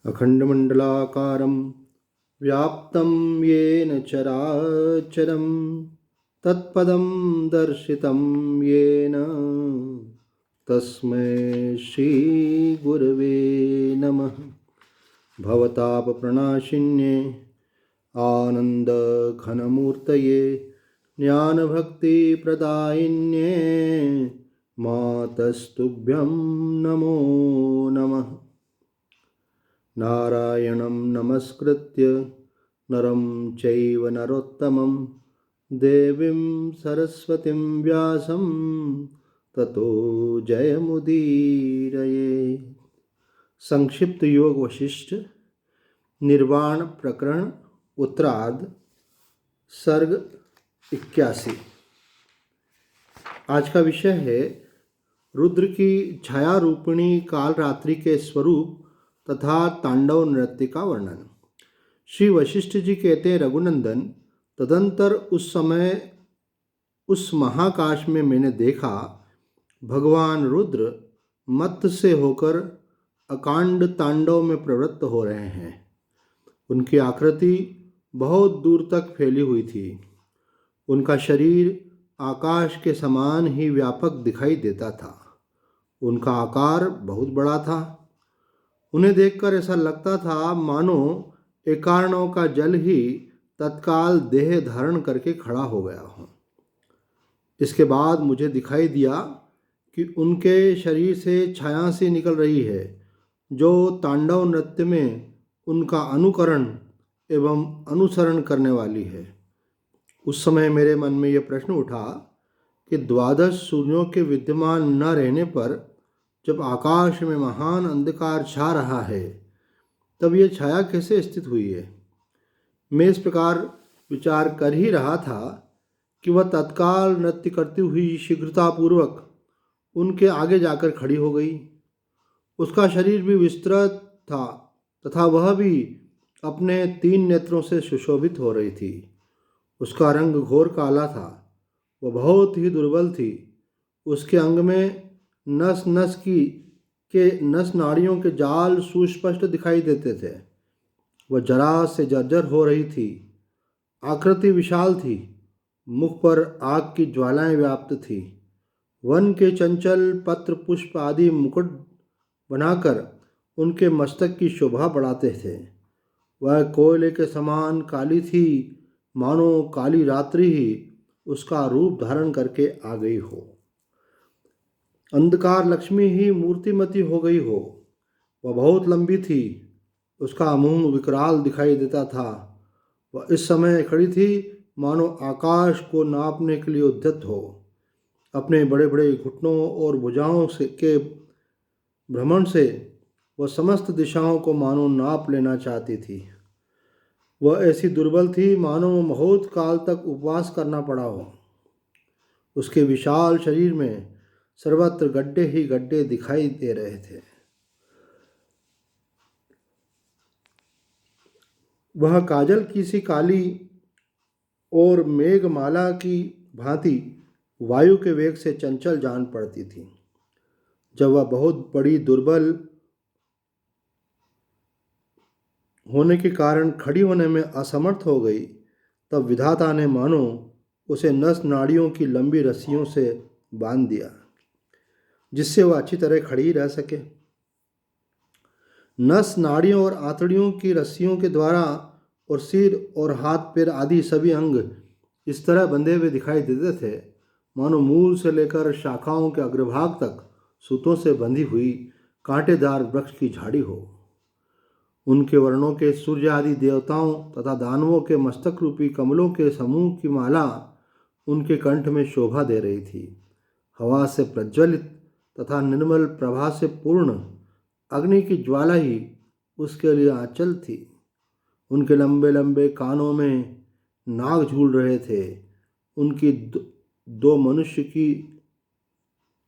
अखण्डमण्डलाकारं व्याप्तं येन चराचरं तत्पदं दर्शितं येन तस्मै श्रीगुरवे नमः। भवतापप्रणाशिन्ये आनन्दघनमूर्तये ज्ञानभक्तिप्रदायिन्ये मातस्तुभ्यं नमो नमः। नारायणं नमस्कृत्य नरं चैव नरोत्तमं देवीं सरस्वतीं व्यासं ततो जयमुदीरये। संक्षिप्त योग वशिष्ठ निर्वाण प्रकरण उत्तरार्ध सर्ग 81। आज का विषय है रुद्र की छाया रूपिणी कालरात्रि के स्वरूप तथा तांडव नृत्य का वर्णन। श्री वशिष्ठ जी कहते हैं, रघुनंदन, तदंतर उस समय उस महाकाश में मैंने देखा भगवान रुद्र मत्त से होकर अकांड तांडव में प्रवृत्त हो रहे हैं। उनकी आकृति बहुत दूर तक फैली हुई थी। उनका शरीर आकाश के समान ही व्यापक दिखाई देता था। उनका आकार बहुत बड़ा था। उन्हें देखकर ऐसा लगता था मानो एकार्णों का जल ही तत्काल देह धारण करके खड़ा हो गया हो। इसके बाद मुझे दिखाई दिया कि उनके शरीर से छाया सी निकल रही है जो तांडव नृत्य में उनका अनुकरण एवं अनुसरण करने वाली है। उस समय मेरे मन में यह प्रश्न उठा कि 12 सूर्यों के विद्यमान न रहने पर जब आकाश में महान अंधकार छा रहा है तब यह छाया कैसे स्थित हुई है। मैं इस प्रकार विचार कर ही रहा था कि वह तत्काल नृत्य करती हुई शीघ्रतापूर्वक उनके आगे जाकर खड़ी हो गई। उसका शरीर भी विस्तृत था तथा वह भी अपने 3 नेत्रों से सुशोभित हो रही थी। उसका रंग घोर काला था। वह बहुत ही दुर्बल थी। उसके अंग में नस नाड़ियों के जाल सुस्पष्ट दिखाई देते थे। वह जरा से जर्जर हो रही थी। आकृति विशाल थी। मुख पर आग की ज्वालाएं व्याप्त थी। वन के चंचल पत्र पुष्प आदि मुकुट बनाकर उनके मस्तक की शोभा बढ़ाते थे। वह कोयले के समान काली थी, मानो काली रात्रि ही उसका रूप धारण करके आ गई हो। अंधकार लक्ष्मी ही मूर्तिमती हो गई हो। वह बहुत लंबी थी। उसका मुंह विकराल दिखाई देता था। वह इस समय खड़ी थी मानो आकाश को नापने के लिए उद्यत हो। अपने बड़े बड़े घुटनों और भुजाओं के भ्रमण से वह समस्त दिशाओं को मानो नाप लेना चाहती थी। वह ऐसी दुर्बल थी मानो बहुत काल तक उपवास करना पड़ा हो। उसके विशाल शरीर में सर्वत्र गड्ढे ही गड्ढे दिखाई दे रहे थे। वह काजल की सी काली और मेघमाला की भांति वायु के वेग से चंचल जान पड़ती थी। जब वह बहुत बड़ी दुर्बल होने के कारण खड़ी होने में असमर्थ हो गई तब विधाता ने मानो उसे नस नाड़ियों की लंबी रस्सियों से बांध दिया जिससे वह अच्छी तरह खड़ी रह सके। नस नाड़ियों और आंतड़ियों की रस्सियों के द्वारा और सिर और हाथ पैर आदि सभी अंग इस तरह बंधे हुए दिखाई देते थे मानो मूल से लेकर शाखाओं के अग्रभाग तक सूतों से बंधी हुई कांटेदार वृक्ष की झाड़ी हो। उनके वर्णों के सूर्य आदि देवताओं तथा दानवों के मस्तक रूपी कमलों के समूह की माला उनके कंठ में शोभा दे रही थी। हवा से प्रज्वलित तथा निर्मल प्रभा से पूर्ण अग्नि की ज्वाला ही उसके लिए आंचल थी। उनके लंबे लंबे कानों में नाग झूल रहे थे।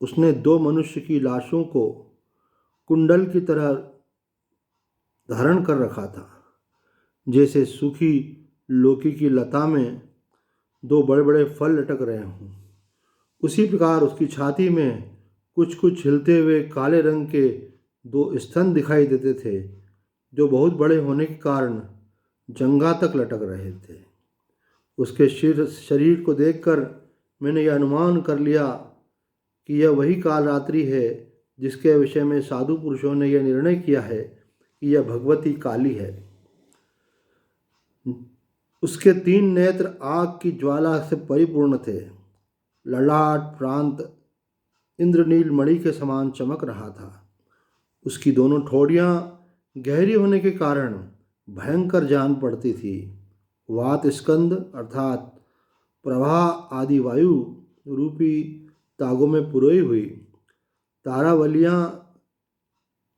उसने दो मनुष्य की लाशों को कुंडल की तरह धारण कर रखा था, जैसे सूखी लौकी की लता में 2 बड़े बड़े फल लटक रहे हों। उसी प्रकार उसकी छाती में कुछ कुछ हिलते हुए काले रंग के 2 स्तन दिखाई देते थे जो बहुत बड़े होने के कारण जंघा तक लटक रहे थे। उसके शरीर को देखकर मैंने यह अनुमान कर लिया कि यह वही काल रात्रि है जिसके विषय में साधु पुरुषों ने यह निर्णय किया है कि यह भगवती काली है। उसके 3 नेत्र आग की ज्वाला से परिपूर्ण थे। ललाट प्रांत इंद्रनील मणि के समान चमक रहा था। उसकी दोनों ठोड़ियाँ गहरी होने के कारण भयंकर जान पड़ती थी। वात स्कंद अर्थात प्रवाह आदि वायु रूपी तागों में पुरोई हुई तारावलियाँ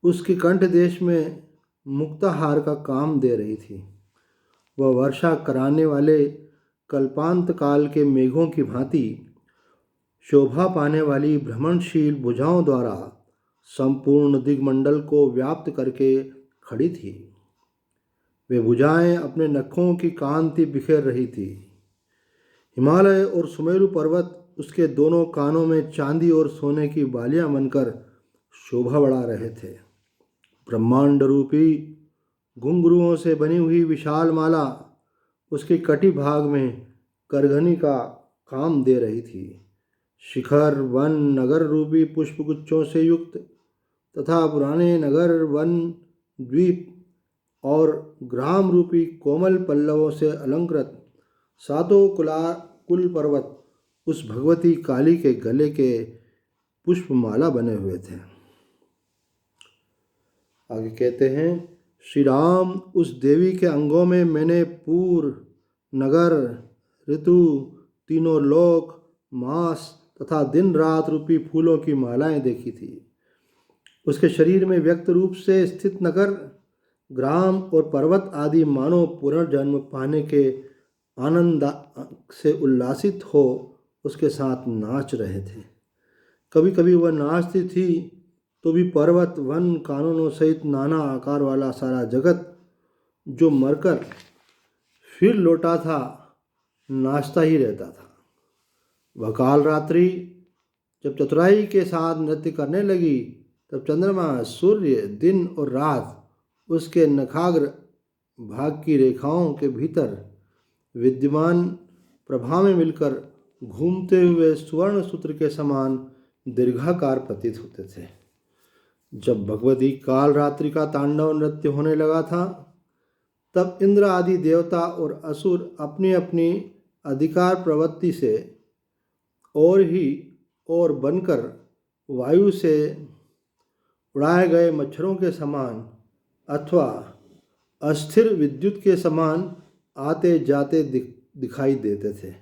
उसके कंठ देश में मुक्ताहार का काम दे रही थी। वह वर्षा कराने वाले कल्पांत काल के मेघों की भांति शोभा पाने वाली भ्रमणशील भुजाओं द्वारा संपूर्ण दिग्मंडल को व्याप्त करके खड़ी थी। वे भुजाएं अपने नखों की कांति बिखेर रही थी। हिमालय और सुमेरु पर्वत उसके दोनों कानों में चांदी और सोने की बालियां बनकर शोभा बढ़ा रहे थे। ब्रह्मांड रूपी घुंघरुओं से बनी हुई विशाल माला उसके कटी भाग में करघनी का काम दे रही थी। शिखर वन नगर रूपी पुष्पगुच्छों से युक्त तथा पुराने नगर वन द्वीप और ग्राम रूपी कोमल पल्लवों से अलंकृत 7 कुल पर्वत उस भगवती काली के गले के पुष्पमाला बने हुए थे। आगे कहते हैं, श्री राम उस देवी के अंगों में मैंने पूर्व, नगर, ऋतु, तीनों लोक, मास तथा दिन रात रूपी फूलों की मालाएं देखी थी। उसके शरीर में व्यक्त रूप से स्थित नगर, ग्राम और पर्वत आदि मानव पुनर्जन्म पाने के आनंद से उल्लासित हो उसके साथ नाच रहे थे। कभी कभी वह नाचती थी तो भी पर्वत वन कानूनों सहित नाना आकार वाला सारा जगत जो मरकर फिर लौटा था नाचता ही रहता था। वह काल रात्रि जब चतुराई के साथ नृत्य करने लगी तब चंद्रमा, सूर्य, दिन और रात उसके नखाग्र भाग की रेखाओं के भीतर विद्यमान प्रभा में मिलकर घूमते हुए स्वर्ण सूत्र के समान दीर्घाकार प्रतीत होते थे। जब भगवती काल रात्रि का तांडव नृत्य होने लगा था तब इंद्र आदि देवता और असुर अपनी अपनी अधिकार प्रवृत्ति से और बनकर वायु से उड़ाए गए मच्छरों के समान अथवा अस्थिर विद्युत के समान आते जाते दिखाई देते थे।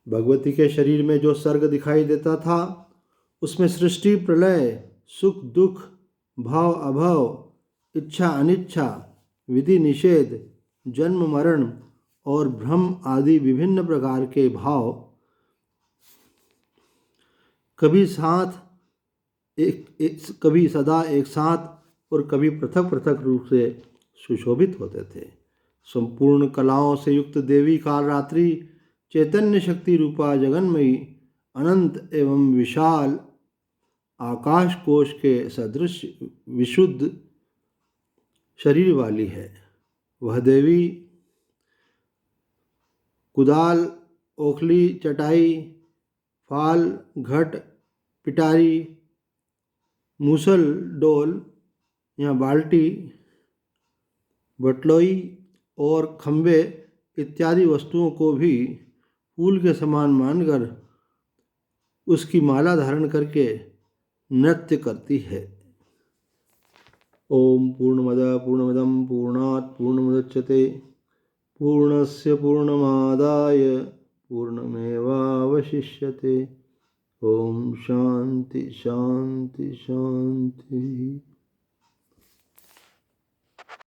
भगवती के शरीर में जो सर्ग दिखाई देता था उसमें सृष्टि, प्रलय, सुख दुख, भाव अभाव, इच्छा अनिच्छा, विधि निषेध, जन्म मरण और भ्रम आदि विभिन्न प्रकार के भाव कभी सदा एक साथ और कभी पृथक पृथक रूप से सुशोभित होते थे। संपूर्ण कलाओं से युक्त देवी काल रात्रि चैतन्य शक्ति रूपा जगन्मयी अनंत एवं विशाल आकाश कोश के सदृश विशुद्ध शरीर वाली है। वह देवी कुदाल, ओखली, चटाई, फाल, घट, पिटारी, मूसल, डोल या बाल्टी, बटलोई और खंबे इत्यादि वस्तुओं को भी फूल के समान मानकर उसकी माला धारण करके नृत्य करती है। ओम पूर्णमदः पूर्णमिदं पूर्णात् पूर्णमुदच्यते पूर्णस्य पूर्णमादाय पूर्णमेवावशिष्यते। ओम शांति शांति शांति।